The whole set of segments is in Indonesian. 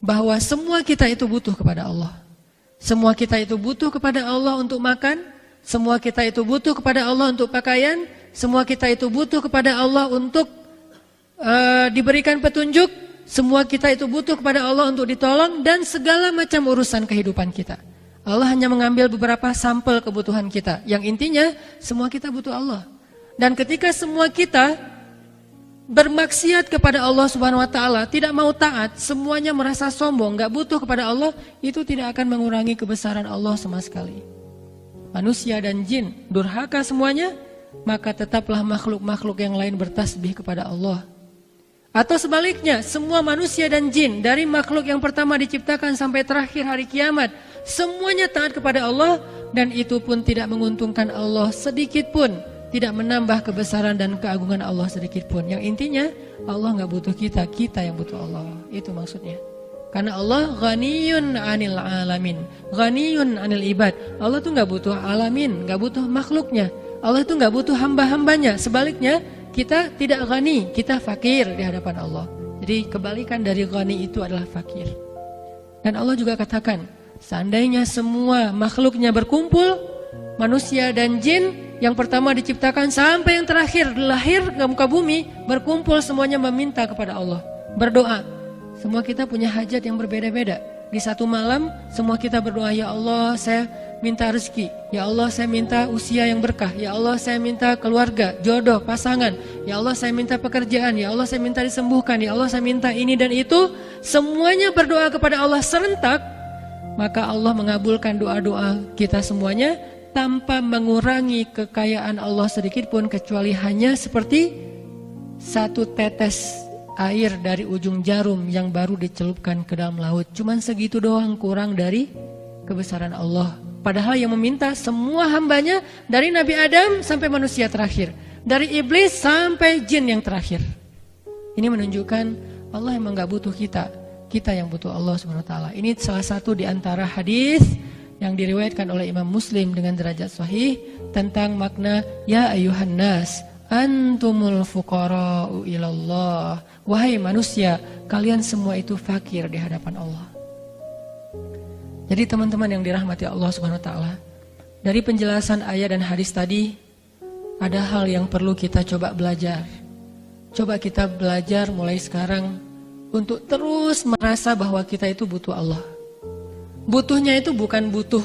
bahwa semua kita itu butuh kepada Allah. Semua kita itu butuh kepada Allah untuk makan, semua kita itu butuh kepada Allah untuk pakaian, semua kita itu butuh kepada Allah untuk diberikan petunjuk, semua kita itu butuh kepada Allah untuk ditolong, dan segala macam urusan kehidupan kita. Allah hanya mengambil beberapa sampel kebutuhan kita. Yang intinya semua kita butuh Allah. Dan ketika semua kita bermaksiat kepada Allah Subhanahu wa taala, tidak mau taat, semuanya merasa sombong, gak butuh kepada Allah, itu tidak akan mengurangi kebesaran Allah sama sekali. Manusia dan jin durhaka semuanya, maka tetaplah makhluk-makhluk yang lain bertasbih kepada Allah. Atau sebaliknya, semua manusia dan jin dari makhluk yang pertama diciptakan sampai terakhir hari kiamat, semuanya taat kepada Allah, dan itu pun tidak menguntungkan Allah sedikit pun, tidak menambah kebesaran dan keagungan Allah sedikit pun. Yang intinya Allah gak butuh kita, kita yang butuh Allah. Itu maksudnya. Karena Allah ghaniyun anil alamin, ghaniyun anil ibad. Allah tuh gak butuh alamin, gak butuh makhluknya. Allah tuh gak butuh hamba-hambanya. Sebaliknya, kita tidak ghani, kita fakir di hadapan Allah. Jadi kebalikan dari ghani itu adalah fakir. Dan Allah juga katakan, seandainya semua makhluknya berkumpul, manusia dan jin, yang pertama diciptakan sampai yang terakhir lahir ke muka bumi, berkumpul semuanya meminta kepada Allah, berdoa. Semua kita punya hajat yang berbeda-beda. Di satu malam semua kita berdoa, ya Allah saya minta rezeki, ya Allah saya minta usia yang berkah, ya Allah saya minta keluarga, jodoh, pasangan, ya Allah saya minta pekerjaan, ya Allah saya minta disembuhkan, ya Allah saya minta ini dan itu. Semuanya berdoa kepada Allah serentak, maka Allah mengabulkan doa-doa kita semuanya tanpa mengurangi kekayaan Allah sedikit pun, kecuali hanya seperti satu tetes air dari ujung jarum yang baru dicelupkan ke dalam laut. Cuman segitu doang kurang dari kebesaran Allah. Padahal yang meminta semua hambanya, dari Nabi Adam sampai manusia terakhir, dari iblis sampai jin yang terakhir. Ini menunjukkan Allah emang gak butuh kita, kita yang butuh Allah SWT. Ini salah satu di antara hadis yang diriwayatkan oleh Imam Muslim dengan derajat sahih tentang makna ya ayuhan nas antumul fuqara'u ilallah. Wahai manusia, kalian semua itu fakir di hadapan Allah. Jadi teman-teman yang dirahmati Allah Subhanahu wa taala, dari penjelasan ayat dan hadis tadi ada hal yang perlu kita coba belajar. Coba kita belajar mulai sekarang untuk terus merasa bahwa kita itu butuh Allah. Butuhnya itu bukan butuh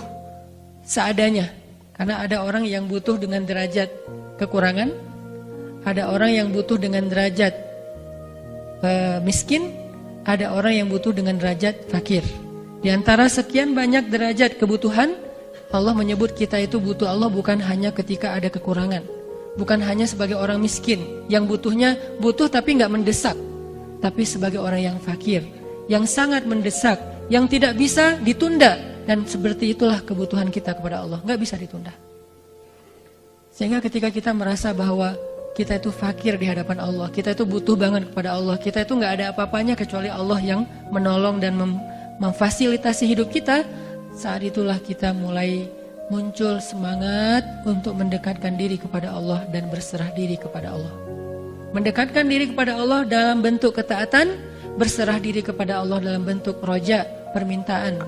seadanya. Karena ada orang yang butuh dengan derajat kekurangan, ada orang yang butuh dengan derajat miskin, ada orang yang butuh dengan derajat fakir. Di antara sekian banyak derajat kebutuhan, Allah menyebut kita itu butuh Allah bukan hanya ketika ada kekurangan, bukan hanya sebagai orang miskin yang butuhnya butuh tapi nggak mendesak, tapi sebagai orang yang fakir, yang sangat mendesak, yang tidak bisa ditunda. Dan seperti itulah kebutuhan kita kepada Allah, nggak bisa ditunda. Sehingga ketika kita merasa bahwa kita itu fakir di hadapan Allah, kita itu butuh banget kepada Allah, kita itu nggak ada apa-apanya kecuali Allah yang menolong dan memfasilitasi hidup kita, saat itulah kita mulai muncul semangat untuk mendekatkan diri kepada Allah dan berserah diri kepada Allah. Mendekatkan diri kepada Allah dalam bentuk ketaatan, berserah diri kepada Allah dalam bentuk roja, permintaan,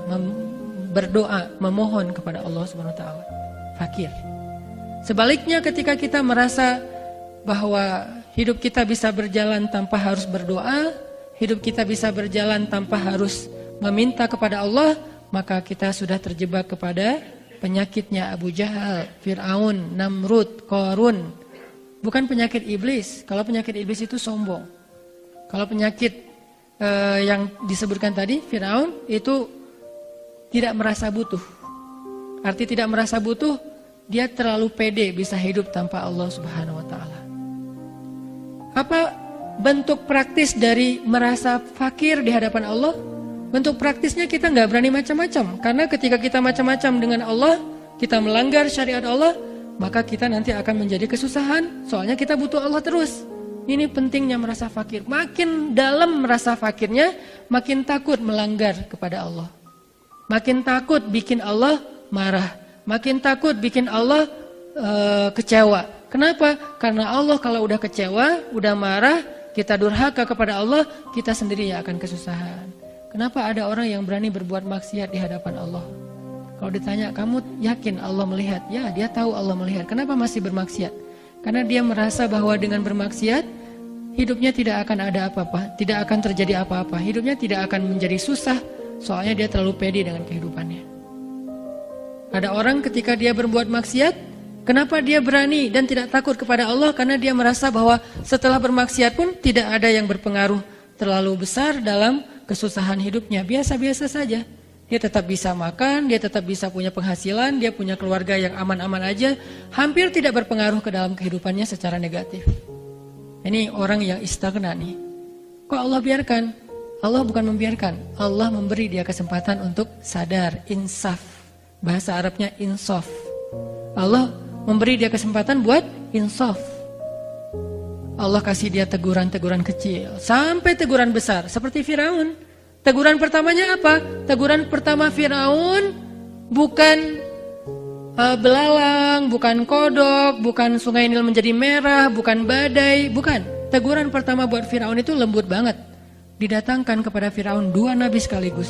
berdoa, memohon kepada Allah SWT. Fakir. Sebaliknya ketika kita merasa bahwa hidup kita bisa berjalan tanpa harus berdoa, hidup kita bisa berjalan tanpa harus meminta kepada Allah, maka kita sudah terjebak kepada penyakitnya Abu Jahal, Fir'aun, Namrud, Qarun. Bukan penyakit iblis. Kalau penyakit iblis itu sombong. Kalau penyakit yang disebutkan tadi, Fir'aun, itu tidak merasa butuh. Arti tidak merasa butuh, dia terlalu pede bisa hidup tanpa Allah Subhanahu wa taala. Apa bentuk praktis dari merasa fakir di hadapan Allah? Bentuk praktisnya kita nggak berani macam-macam. Karena ketika kita macam-macam dengan Allah, kita melanggar syariat Allah, maka kita nanti akan menjadi kesusahan. Soalnya kita butuh Allah terus. Ini pentingnya merasa fakir. Makin dalam merasa fakirnya, makin takut melanggar kepada Allah. Makin takut bikin Allah marah. Makin takut bikin Allah kecewa. Kenapa? Karena Allah kalau udah kecewa, udah marah, kita durhaka kepada Allah, kita sendiri yang akan kesusahan. Kenapa ada orang yang berani berbuat maksiat di hadapan Allah? Kalau ditanya, kamu yakin Allah melihat? Ya, dia tahu Allah melihat. Kenapa masih bermaksiat? Karena dia merasa bahwa dengan bermaksiat, hidupnya tidak akan ada apa-apa, tidak akan terjadi apa-apa. Hidupnya tidak akan menjadi susah, soalnya dia terlalu pede dengan kehidupannya. Ada orang ketika dia berbuat maksiat, kenapa dia berani dan tidak takut kepada Allah? Karena dia merasa bahwa setelah bermaksiat pun tidak ada yang berpengaruh terlalu besar dalam kesusahan hidupnya, biasa-biasa saja. Dia tetap bisa makan, dia tetap bisa punya penghasilan, dia punya keluarga yang aman-aman aja, hampir tidak berpengaruh ke dalam kehidupannya secara negatif. Ini orang yang istagna nih. Kok Allah biarkan? Allah bukan membiarkan, Allah memberi dia kesempatan untuk sadar, insaf. Bahasa Arabnya insaf. Allah memberi dia kesempatan buat insaf. Allah kasih dia teguran-teguran kecil sampai teguran besar seperti Firaun. Teguran pertamanya apa? Teguran pertama Firaun bukan belalang, bukan kodok, bukan sungai Nil menjadi merah, bukan badai, bukan. Teguran pertama buat Firaun itu lembut banget. Didatangkan kepada Firaun 2 nabi sekaligus.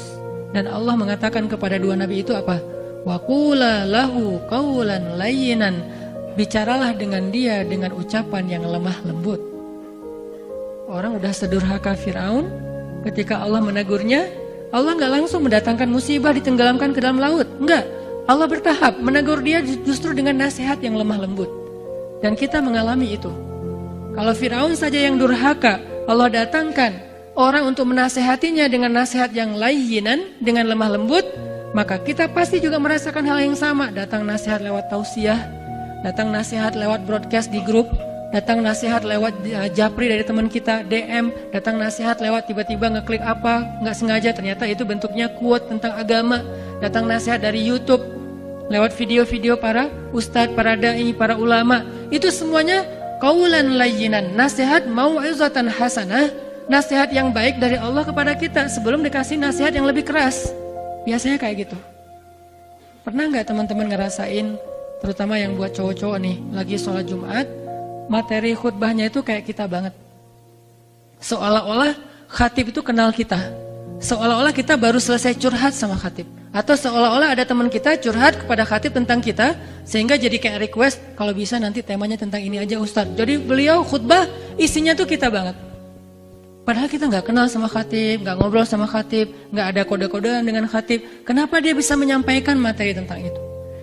Dan Allah mengatakan kepada 2 nabi itu apa? Wa qula lahu qawlan layyinan. Bicaralah dengan dia dengan ucapan yang lemah lembut. Orang udah sedurhaka Firaun, ketika Allah menegurnya, Allah nggak langsung mendatangkan musibah ditenggelamkan ke dalam laut. Enggak, Allah bertahap menegur dia justru dengan nasihat yang lemah lembut. Dan kita mengalami itu. Kalau Firaun saja yang durhaka, Allah datangkan orang untuk menasehatinya dengan nasihat yang layyinan, dengan lemah lembut, maka kita pasti juga merasakan hal yang sama. Datang nasihat lewat tausiah, datang nasihat lewat broadcast di grup, datang nasihat lewat japri dari teman kita, DM, datang nasihat lewat tiba-tiba ngeklik apa, nggak sengaja ternyata itu bentuknya quote tentang agama, datang nasihat dari YouTube, lewat video-video para ustadz, para da'i, para ulama, itu semuanya qaulan layyinan, nasihat mau'izatan hasanah, nasihat yang baik dari Allah kepada kita sebelum dikasih nasihat yang lebih keras. Biasanya kayak gitu. Pernah nggak teman-teman ngerasain, terutama yang buat cowok-cowok nih, lagi sholat Jumat, materi khutbahnya itu kayak kita banget. Seolah-olah khatib itu kenal kita. Seolah-olah kita baru selesai curhat sama khatib. Atau seolah-olah ada teman kita curhat kepada khatib tentang kita, sehingga jadi kayak request, kalau bisa nanti temanya tentang ini aja Ustadz. Jadi beliau khutbah isinya tuh kita banget. Padahal kita nggak kenal sama khatib, nggak ngobrol sama khatib, nggak ada kode-kodean dengan khatib. Kenapa dia bisa menyampaikan materi tentang itu?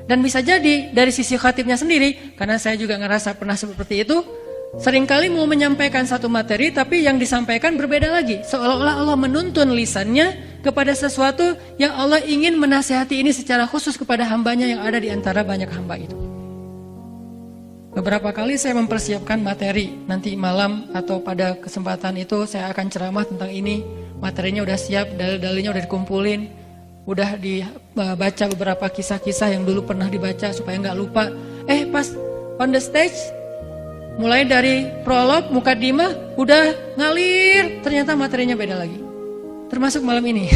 Dan bisa jadi dari sisi khatibnya sendiri, karena saya juga ngerasa pernah seperti itu, seringkali mau menyampaikan satu materi tapi yang disampaikan berbeda lagi. Seolah-olah Allah menuntun lisannya kepada sesuatu yang Allah ingin menasihati ini secara khusus kepada hambanya yang ada di antara banyak hamba itu. Beberapa kali saya mempersiapkan materi, nanti malam atau pada kesempatan itu saya akan ceramah tentang ini. Materinya udah siap, dalil-dalilnya udah dikumpulin, udah dibaca beberapa kisah-kisah yang dulu pernah dibaca supaya nggak lupa. Pas on the stage, mulai dari prolog, mukadimah, udah ngalir, ternyata materinya beda lagi. Termasuk malam ini.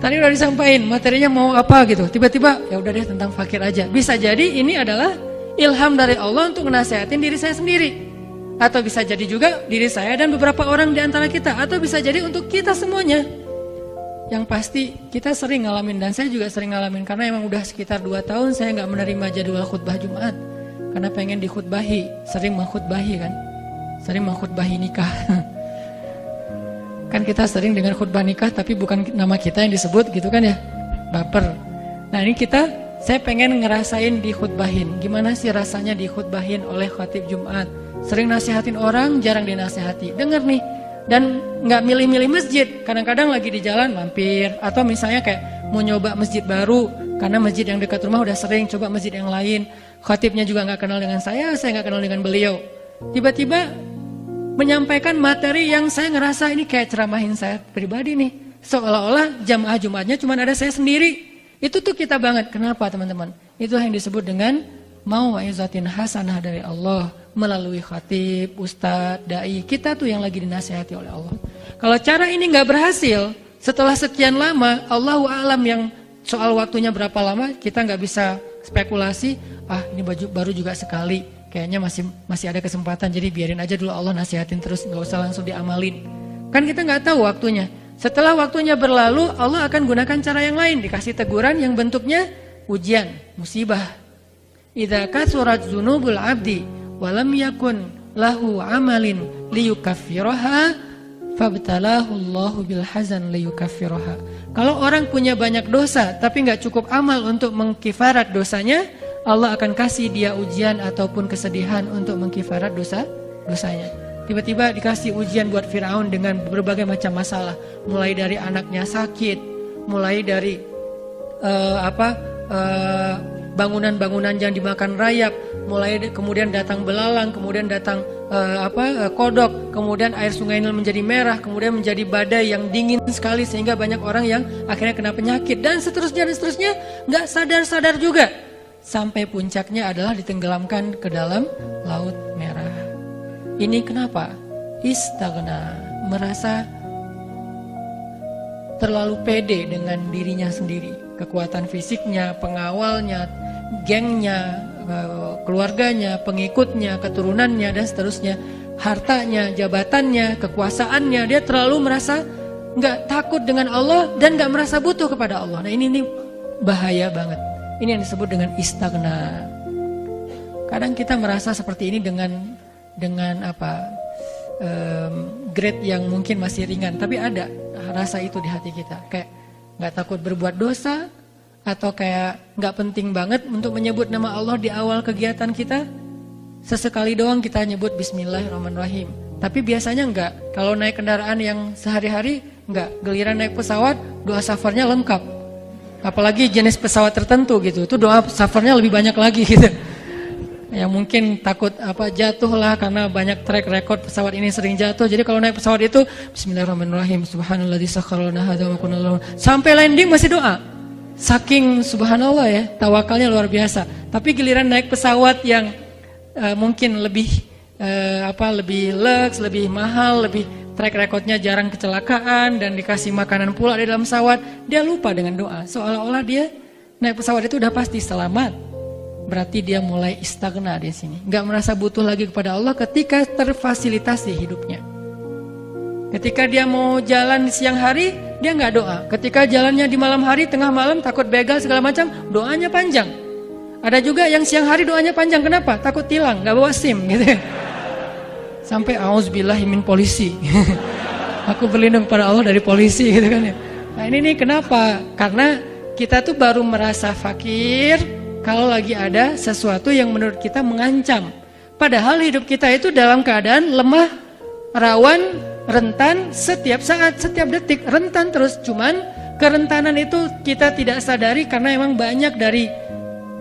Tadi udah disampaikan materinya mau apa gitu, tiba-tiba ya udah deh tentang fakir aja. Bisa jadi ini adalah ilham dari Allah untuk menasehatin diri saya sendiri. Atau bisa jadi juga diri saya dan beberapa orang di antara kita. Atau bisa jadi untuk kita semuanya. Yang pasti kita sering ngalamin, dan saya juga sering ngalamin, karena emang udah sekitar 2 tahun saya gak menerima jadwal khutbah Jumat. Karena pengen dikhutbahi, sering mengkhutbahi kan. Sering mengkhutbahi nikah. Kan kita sering dengan khutbah nikah tapi bukan nama kita yang disebut gitu kan ya. Baper. Nah ini saya pengen ngerasain dikhutbahin. Gimana sih rasanya dikhutbahin oleh khatib Jumat? Sering nasihatin orang, jarang dinasihati. Dengar nih, dan nggak milih-milih masjid. Kadang-kadang lagi di jalan mampir, atau misalnya kayak mau nyoba masjid baru, karena masjid yang dekat rumah udah sering, coba masjid yang lain. Khatibnya juga nggak kenal dengan saya nggak kenal dengan beliau. Tiba-tiba menyampaikan materi yang saya ngerasa ini kayak ceramahin saya pribadi nih. Seolah-olah jamaah Jumatnya cuma ada saya sendiri. Itu tuh kita banget. Kenapa teman-teman? Itu yang disebut dengan mau'izatin hasanah dari Allah melalui khatib, ustadz, da'i. Kita tuh yang lagi dinasihati oleh Allah. Kalau cara ini nggak berhasil, setelah sekian lama, Allahu a'lam yang soal waktunya berapa lama, kita nggak bisa spekulasi. Ini baru juga sekali, kayaknya masih ada kesempatan. Jadi biarin aja dulu Allah nasihatin terus, nggak usah langsung diamalin. Kan kita nggak tahu waktunya. Setelah waktunya berlalu, Allah akan gunakan cara yang lain, dikasih teguran yang bentuknya ujian, musibah. Idza kasurat dzunubul abdi wa lam yakun lahu amalin liyukaffiraha fabtalahu Allahu bil hazan liyukaffiraha. Kalau orang punya banyak dosa tapi nggak cukup amal untuk mengkifarat dosanya, Allah akan kasih dia ujian ataupun kesedihan untuk mengkifarat dosanya. Tiba-tiba dikasih ujian buat Firaun dengan berbagai macam masalah, mulai dari anaknya sakit, mulai dari bangunan-bangunan yang dimakan rayap, kemudian datang belalang, kemudian datang kodok, kemudian air sungai Nil menjadi merah, kemudian menjadi badai yang dingin sekali sehingga banyak orang yang akhirnya kena penyakit dan seterusnya, nggak sadar juga, sampai puncaknya adalah ditenggelamkan ke dalam laut merah. Ini kenapa? Istaghna, merasa terlalu pede dengan dirinya sendiri, kekuatan fisiknya, pengawalnya, gengnya, keluarganya, pengikutnya, keturunannya dan seterusnya, hartanya, jabatannya, kekuasaannya. Dia terlalu merasa nggak takut dengan Allah dan nggak merasa butuh kepada Allah. Nah ini bahaya banget. Ini yang disebut dengan istaghna. Kadang kita merasa seperti ini dengan grade yang mungkin masih ringan, tapi ada rasa itu di hati kita, kayak nggak takut berbuat dosa, atau kayak nggak penting banget untuk menyebut nama Allah di awal kegiatan kita. Sesekali doang kita nyebut Bismillahirrahmanirrahim, tapi biasanya nggak. Kalau naik kendaraan yang sehari-hari nggak, giliran naik pesawat doa safarnya lengkap, apalagi jenis pesawat tertentu gitu, itu doa safarnya lebih banyak lagi gitu. Yang mungkin takut jatuh lah, karena banyak track record pesawat ini sering jatuh. Jadi kalau naik pesawat itu Bismillahirrahmanirrahim, Subhanalladzi sakhkhara lana hadza wa kunna lahu, sampai landing masih doa. Saking subhanallah ya, tawakalnya luar biasa. Tapi giliran naik pesawat yang mungkin lebih lux, lebih mahal, lebih track recordnya jarang kecelakaan dan dikasih makanan pula di dalam pesawat, dia lupa dengan doa. Seolah-olah dia naik pesawat itu udah pasti selamat. Berarti dia mulai istaghna di sini, nggak merasa butuh lagi kepada Allah ketika terfasilitasi hidupnya. Ketika dia mau jalan di siang hari, dia nggak doa. Ketika jalannya di malam hari, tengah malam, takut begal segala macam, doanya panjang. Ada juga yang siang hari doanya panjang, kenapa? Takut tilang, nggak bawa SIM gitu. Sampai auzubillahi min polisi. Aku berlindung pada Allah dari polisi gitu kan ya. Nah ini kenapa? Karena kita tuh baru merasa fakir kalau lagi ada sesuatu yang menurut kita mengancam. Padahal hidup kita itu dalam keadaan lemah, rawan, rentan, setiap saat, setiap detik, rentan terus. Cuman kerentanan itu kita tidak sadari karena emang banyak dari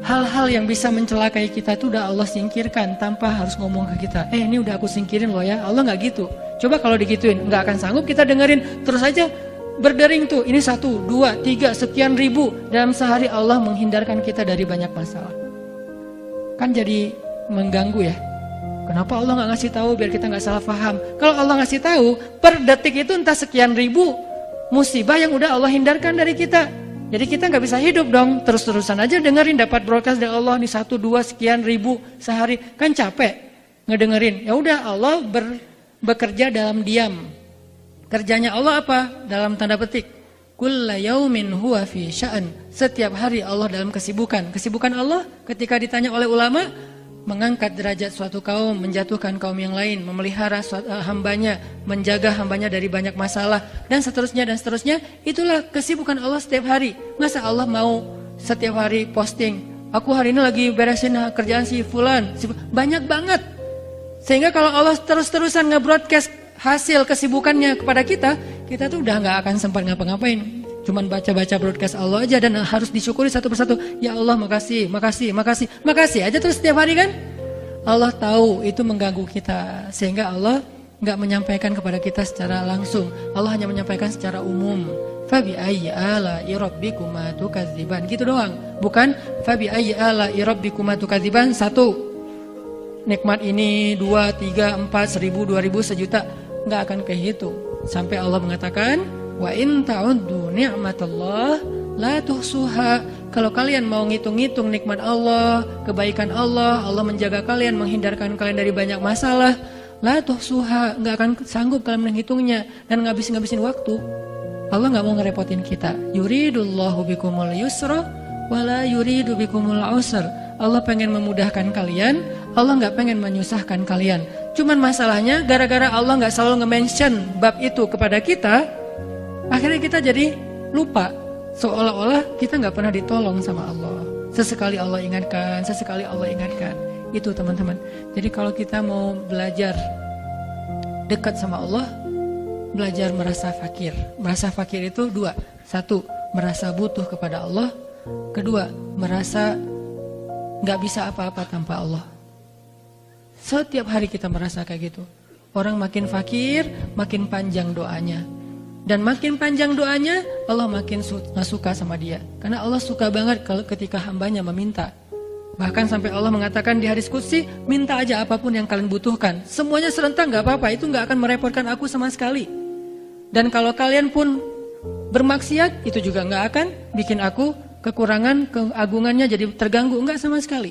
hal-hal yang bisa mencelakai kita itu udah Allah singkirkan tanpa harus ngomong ke kita. Ini udah aku singkirin loh ya. Allah gak gitu. Coba kalau digituin, gak akan sanggup kita dengerin. Terus aja berdering tuh, ini 1, 2, 3, sekian ribu. Dalam sehari Allah menghindarkan kita dari banyak masalah. Kan jadi mengganggu ya. Kenapa Allah gak ngasih tahu biar kita gak salah paham? Kalau Allah ngasih tahu, per detik itu entah sekian ribu musibah yang udah Allah hindarkan dari kita. Jadi kita gak bisa hidup dong, terus-terusan aja dengerin dapat broadcast dari Allah nih 1, 2, sekian ribu sehari. Kan capek ngedengerin. Ya udah, Allah bekerja dalam diam. Kerjanya Allah apa? Dalam tanda petik, kulla yaumin huwa fi sya'an. Setiap hari Allah dalam kesibukan. Kesibukan Allah ketika ditanya oleh ulama, mengangkat derajat suatu kaum, menjatuhkan kaum yang lain, memelihara hambanya, menjaga hambanya dari banyak masalah, dan seterusnya dan seterusnya. Itulah kesibukan Allah setiap hari. Masa Allah mau setiap hari posting, aku hari ini lagi beresin kerjaan si fulan, banyak banget. Sehingga kalau Allah terus-terusan nge-broadcast hasil kesibukannya kepada kita, kita tuh udah gak akan sempat ngapa-ngapain. Cuman baca-baca broadcast Allah aja dan harus disyukuri satu persatu. Ya Allah makasih, makasih, makasih, makasih aja terus setiap hari kan. Allah tahu itu mengganggu kita, sehingga Allah gak menyampaikan kepada kita secara langsung. Allah hanya menyampaikan secara umum. Fabi ayyi ala'i rabbikuma tukadziban, gitu doang. Bukan fabi ayyi ala'i rabbikuma tukadziban 1 nikmat ini, 2, 3, 4, 1000, 2000, sejuta. Nggak akan kehitung sampai Allah mengatakan wa in ta'uddu ni'matallah la tuhsuha. Kalau kalian mau ngitung-ngitung nikmat Allah, kebaikan Allah, Allah menjaga kalian, menghindarkan kalian dari banyak masalah, la tuhsuha, nggak akan sanggup kalian menghitungnya dan ngabisin waktu. Allah nggak mau ngerepotin kita. Yuridullahu bikumul yusra wala yuridu bikumul usra. Allah pengen memudahkan kalian, Allah nggak pengen menyusahkan kalian. Cuman masalahnya gara-gara Allah nggak selalu nge-mention bab itu kepada kita, akhirnya kita jadi lupa. Seolah-olah kita nggak pernah ditolong sama Allah. Sesekali Allah ingatkan, sesekali Allah ingatkan. Itu teman-teman. Jadi kalau kita mau belajar dekat sama Allah, belajar merasa fakir. Merasa fakir itu dua. Satu, merasa butuh kepada Allah. Kedua, merasa gak bisa apa-apa tanpa Allah. Setiap hari kita merasa kayak gitu. Orang makin fakir, makin panjang doanya. Dan makin panjang doanya, Allah makin gak suka sama dia. Karena Allah suka banget kalau ketika hambanya meminta. Bahkan sampai Allah mengatakan di hadis qudsi, minta aja apapun yang kalian butuhkan. Semuanya serentak gak apa-apa, itu gak akan merepotkan aku sama sekali. Dan kalau kalian pun bermaksiat, itu juga nggak akan bikin aku kekurangan keagungannya jadi terganggu, nggak sama sekali.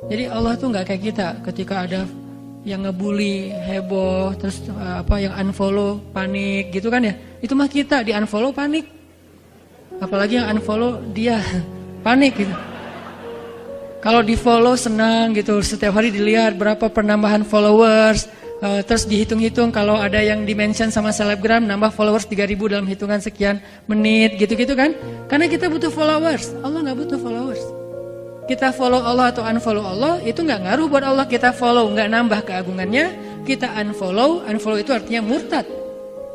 Jadi Allah tuh nggak kayak kita. Ketika ada yang ngebully, heboh, terus yang unfollow, panik gitu kan ya. Itu mah kita di unfollow panik. Apalagi yang unfollow dia panik gitu. Kalau di follow senang gitu, setiap hari dilihat berapa penambahan followers. Terus dihitung-hitung kalau ada yang dimention sama selebgram nambah followers 3.000 dalam hitungan sekian menit gitu-gitu kan. Karena kita butuh followers, Allah gak butuh followers. Kita follow Allah atau unfollow Allah itu gak ngaruh buat Allah. Kita follow gak nambah keagungannya, kita unfollow itu artinya murtad.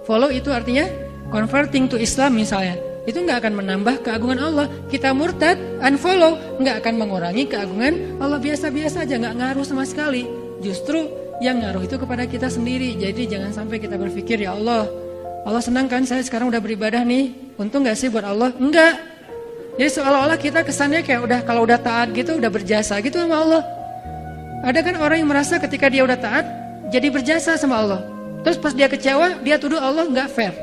Follow itu artinya converting to Islam misalnya, itu gak akan menambah keagungan Allah. Kita murtad, unfollow gak akan mengurangi keagungan Allah, biasa-biasa aja, gak ngaruh sama sekali. Justru yang ngaruh itu kepada kita sendiri. Jadi jangan sampai kita berpikir, ya Allah senang kan saya sekarang udah beribadah nih, untung gak sih buat Allah? Enggak. Jadi seolah-olah kita kesannya kayak kalau udah taat gitu, udah berjasa gitu sama Allah. Ada kan orang yang merasa ketika dia udah taat jadi berjasa sama Allah. Terus pas dia kecewa, dia tuduh Allah gak fair.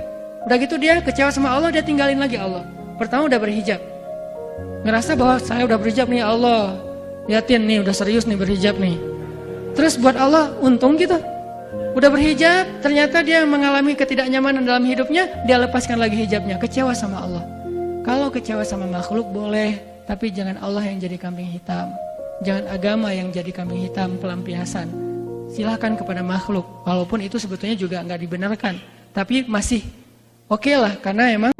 Udah gitu dia kecewa sama Allah, dia tinggalin lagi Allah. Pertama udah berhijab, ngerasa bahwa saya udah berhijab nih, Allah liatin nih udah serius nih berhijab nih. Terus buat Allah untung gitu. Udah berhijab, ternyata dia mengalami ketidaknyamanan dalam hidupnya, dia lepaskan lagi hijabnya, kecewa sama Allah. Kalau kecewa sama makhluk boleh, tapi jangan Allah yang jadi kambing hitam. Jangan agama yang jadi kambing hitam, pelampiasan. Silahkan kepada makhluk, walaupun itu sebetulnya juga nggak dibenarkan. Tapi masih oke lah, karena emang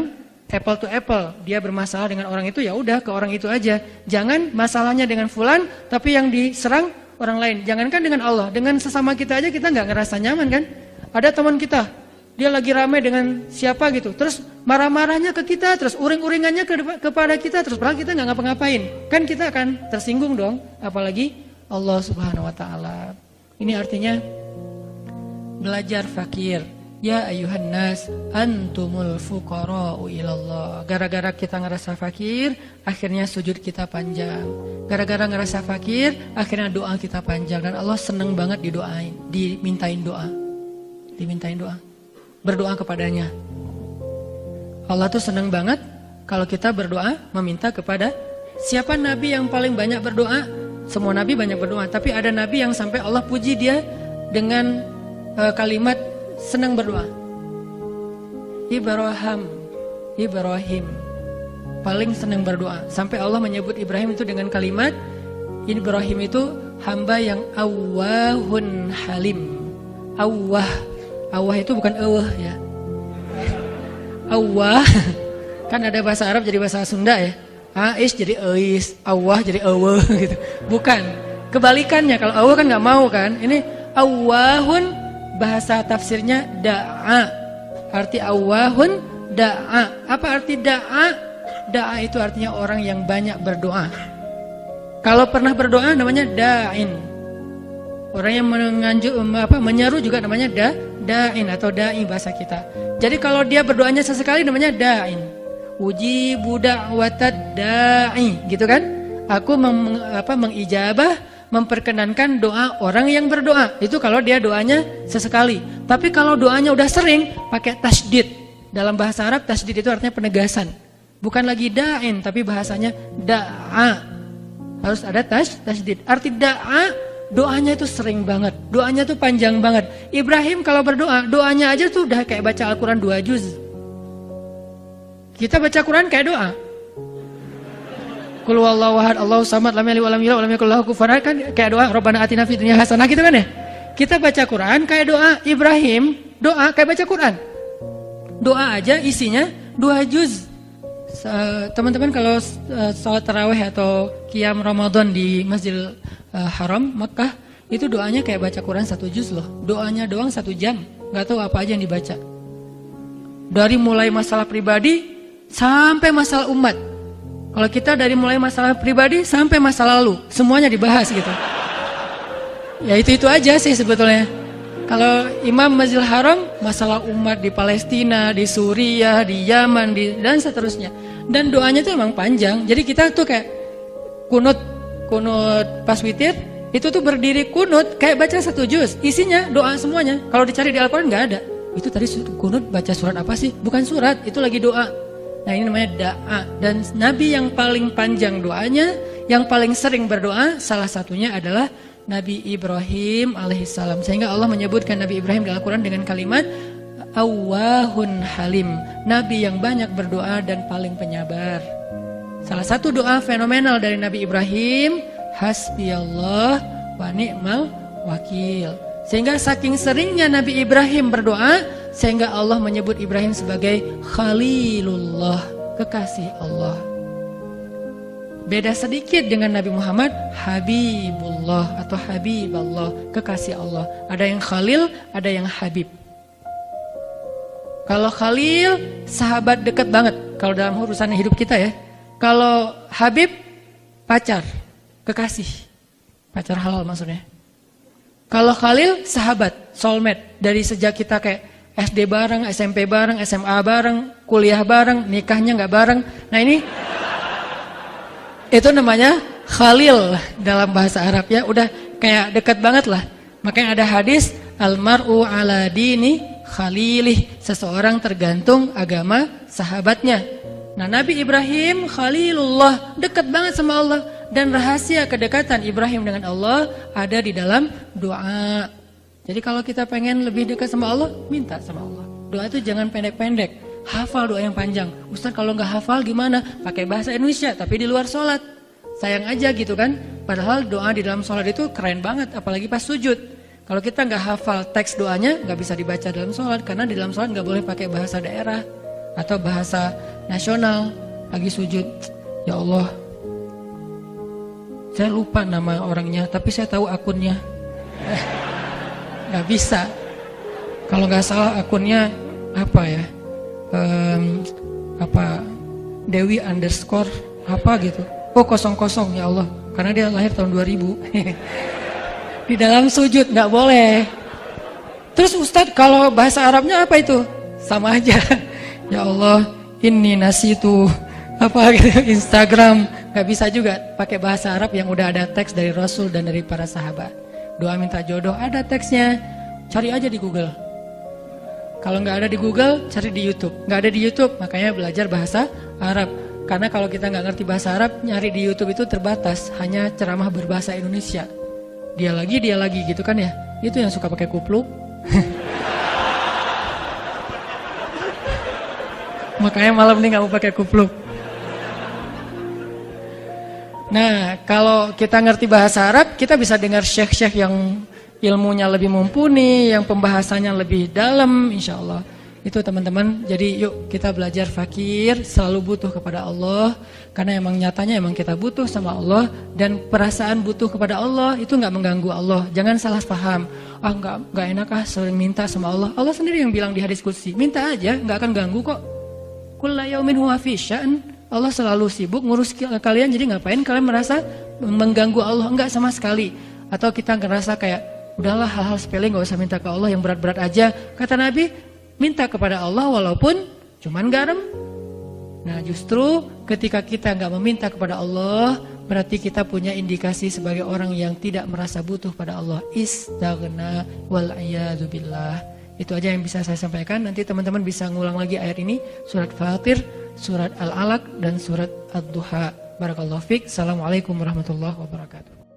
apple to apple. Dia bermasalah dengan orang itu, ya udah ke orang itu aja. Jangan masalahnya dengan fulan, tapi yang diserang orang lain. Jangankan dengan Allah, dengan sesama kita aja kita nggak ngerasa nyaman kan. Ada teman kita, dia lagi ramai dengan siapa gitu, terus marah-marahnya ke kita, terus uring-uringannya kepada kita, terus padahal kita nggak ngapa-ngapain, kan kita akan tersinggung dong. Apalagi Allah Subhanahu Wa Taala. Ini artinya belajar fakir. Ya ayuhan nas antumul fuqara'u ilallah. Gara-gara kita ngerasa fakir, akhirnya sujud kita panjang. Gara-gara ngerasa fakir, akhirnya doa kita panjang. Dan Allah senang banget dimintain doa. Berdoa kepadanya. Allah tuh senang banget kalau kita berdoa meminta kepada siapa nabi yang paling banyak berdoa? Semua nabi banyak berdoa, tapi ada nabi yang sampai Allah puji dia dengan kalimat senang berdoa. Ibrahim paling senang berdoa. Sampai Allah menyebut Ibrahim itu dengan kalimat, Ibrahim itu hamba yang awwahun halim. Awwah itu bukan ya. Awwah kan ada bahasa Arab jadi bahasa Sunda ya. Ais jadi eis, awwah jadi awwah gitu. Bukan. Kebalikannya, kalau awwah kan nggak mau kan. Ini awwahun, bahasa tafsirnya da'a. Arti awwahun da'a. Apa arti da'a? Da'a itu artinya orang yang banyak berdoa. Kalau pernah berdoa namanya da'in. Orang yang menyeru juga namanya da'in atau da'i bahasa kita. Jadi kalau dia berdoanya sesekali namanya da'in. Ujibu da'watad da'i, gitu kan? Aku mengijabah, memperkenankan doa orang yang berdoa. Itu kalau dia doanya sesekali. Tapi kalau doanya udah sering, pakai tasydid. Dalam bahasa Arab tasydid itu artinya penegasan. Bukan lagi da'in, tapi bahasanya da'a. Harus ada tasydid. Arti da'a, doanya itu sering banget. Doanya tuh panjang banget. Ibrahim kalau berdoa, doanya aja tuh udah kayak baca Al-Quran 2 juz. Kita baca Quran kayak doa. Qul huwallahu ahad, Allahu samad, lam yalid walam yulad walam yakul lahu kufuwan ahad, kan kayak doa Rabbana atina fid dunya hasanah gitu kan ya. Kita baca Quran kayak doa. Ibrahim doa kayak baca Quran. Doa aja isinya 2 juz. Teman-teman kalau salat tarawih atau qiyam Ramadan di Masjidil Haram Makkah, itu doanya kayak baca Quran 1 juz loh. Doanya doang 1 jam, nggak tahu apa aja yang dibaca. Dari mulai masalah pribadi sampai masalah umat. Kalau kita dari mulai masalah pribadi sampai masa lalu, semuanya dibahas gitu. Ya itu aja sih sebetulnya. Kalau Imam Masjidil Haram, masalah umat di Palestina, di Suriah, di Yaman, dan seterusnya. Dan doanya tuh emang panjang. Jadi kita tuh kayak kunut pas witir, itu tuh berdiri kunut kayak baca 1 juz. Isinya doa semuanya. Kalau dicari di Al-Quran nggak ada. Itu tadi kunut baca surat apa sih? Bukan surat, itu lagi doa. Nah ini namanya da'a. Dan Nabi yang paling panjang doanya, yang paling sering berdoa, salah satunya adalah Nabi Ibrahim alaihissalam. Sehingga Allah menyebutkan Nabi Ibrahim dalam Al-Quran dengan kalimat Awwahun Halim, Nabi yang banyak berdoa dan paling penyabar. Salah satu doa fenomenal dari Nabi Ibrahim, Hasbiyallah wa ni'mal wakil. Sehingga saking seringnya Nabi Ibrahim berdoa, sehingga Allah menyebut Ibrahim sebagai Khalilullah, kekasih Allah. Beda sedikit dengan Nabi Muhammad, Habibullah atau Habiballah, kekasih Allah. Ada yang Khalil, ada yang Habib. Kalau Khalil, sahabat dekat banget kalau dalam urusan hidup kita ya. Kalau Habib, pacar, kekasih, pacar halal maksudnya. Kalau Khalil, sahabat, soulmate. Dari sejak kita kayak SD bareng, SMP bareng, SMA bareng, kuliah bareng, nikahnya nggak bareng. Nah ini itu namanya Khalil dalam bahasa Arab ya, udah kayak dekat banget lah. Makanya ada hadis almar'u ala dini khalilih, seseorang tergantung agama sahabatnya. Nah Nabi Ibrahim Khalilullah, dekat banget sama Allah. Dan rahasia kedekatan Ibrahim dengan Allah ada di dalam doa. Jadi kalau kita pengen lebih dekat sama Allah, minta sama Allah. Doa itu jangan pendek-pendek. Hafal doa yang panjang. Ustaz kalau nggak hafal gimana? Pakai bahasa Indonesia tapi di luar sholat. Sayang aja gitu kan. Padahal doa di dalam sholat itu keren banget. Apalagi pas sujud. Kalau kita nggak hafal teks doanya, nggak bisa dibaca dalam sholat. Karena di dalam sholat nggak boleh pakai bahasa daerah atau bahasa nasional. Lagi sujud, ya Allah, saya lupa nama orangnya tapi saya tahu akunnya. Nggak bisa. Kalau nggak salah akunnya apa ya? Dewi underscore apa gitu. Oh 00 ya Allah, karena dia lahir tahun 2000. Di dalam sujud nggak boleh. Terus Ustadz kalau bahasa Arabnya apa itu? Sama aja. Ya Allah, ini nasitu apa gitu, Instagram. Nggak bisa juga pakai bahasa Arab yang udah ada teks dari Rasul dan dari para sahabat. Doa minta jodoh ada teksnya, cari aja di Google. Kalau nggak ada di Google, cari di YouTube. Nggak ada di YouTube, makanya belajar bahasa Arab. Karena kalau kita nggak ngerti bahasa Arab, nyari di YouTube itu terbatas, hanya ceramah berbahasa Indonesia. Dia lagi gitu kan ya. Itu yang suka pakai kupluk. Makanya malam ini nggak mau pakai kupluk. Nah, kalau kita ngerti bahasa Arab, kita bisa dengar syekh-syekh yang ilmunya lebih mumpuni, yang pembahasannya lebih dalam, insya Allah. Itu teman-teman, jadi yuk kita belajar fakir, selalu butuh kepada Allah. Karena emang nyatanya emang kita butuh sama Allah. Dan perasaan butuh kepada Allah itu gak mengganggu Allah. Jangan salah paham, gak enak sering minta sama Allah. Allah sendiri yang bilang di hadis qudsi, minta aja, gak akan ganggu kok. Kulla yaumin huwa fi sya'n. Allah selalu sibuk ngurus kalian, jadi ngapain kalian merasa mengganggu Allah? Enggak sama sekali. Atau kita ngerasa kayak udahlah hal-hal sepele gak usah minta ke Allah, yang berat-berat aja. Kata Nabi, minta kepada Allah walaupun cuman garam. Nah justru ketika kita gak meminta kepada Allah, berarti kita punya indikasi sebagai orang yang tidak merasa butuh pada Allah. Istaghna wal'iyadzubillah. Itu aja yang bisa saya sampaikan. Nanti teman-teman bisa ngulang lagi ayat ini, surat Fatir, surat Al-Alaq, dan surat Ad-Duha. Barakallahu fiik. Assalamualaikum warahmatullahi wabarakatuh.